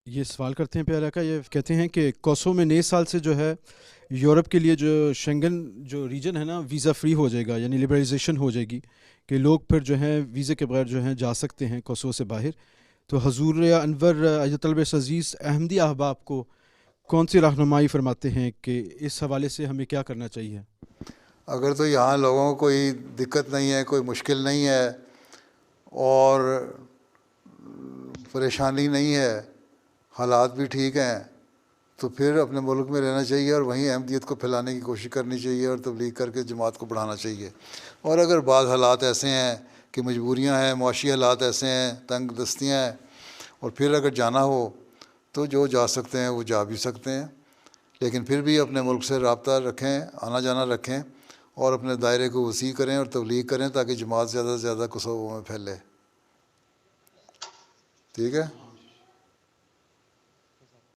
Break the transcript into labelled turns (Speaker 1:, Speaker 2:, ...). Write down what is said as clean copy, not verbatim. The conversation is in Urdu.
Speaker 1: یہ سوال کرتے ہیں پیارا کا، یہ کہتے ہیں کہ کوسوو میں نئے سال سے جو ہے یورپ کے لیے جو شنگن جو ریجن ہے نا ویزا فری ہو جائے گا، یعنی لبرلائزیشن ہو جائے گی کہ لوگ پھر جو ہیں ویزے کے بغیر جو ہیں جا سکتے ہیں کوسوو سے باہر. تو حضور انور ایت البیس عزیز احمدی احباب کو کون سی رہنمائی فرماتے ہیں کہ اس حوالے سے ہمیں کیا کرنا چاہیے؟
Speaker 2: اگر تو یہاں لوگوں کو کوئی دقت نہیں ہے، کوئی مشکل نہیں ہے اور پریشانی نہیں ہے، حالات بھی ٹھیک ہیں، تو پھر اپنے ملک میں رہنا چاہیے اور وہیں احمدیت کو پھیلانے کی کوشش کرنی چاہیے اور تبلیغ کر کے جماعت کو بڑھانا چاہیے. اور اگر بعض حالات ایسے ہیں کہ مجبوریاں ہیں، معاشی حالات ایسے ہیں، تنگ دستیاں ہیں، اور پھر اگر جانا ہو تو جو جا سکتے ہیں وہ جا بھی سکتے ہیں، لیکن پھر بھی اپنے ملک سے رابطہ رکھیں، آنا جانا رکھیں اور اپنے دائرے کو وسیع کریں اور تبلیغ کریں تاکہ جماعت زیادہ سے زیادہ کوسوو میں پھیلے. ٹھیک ہے.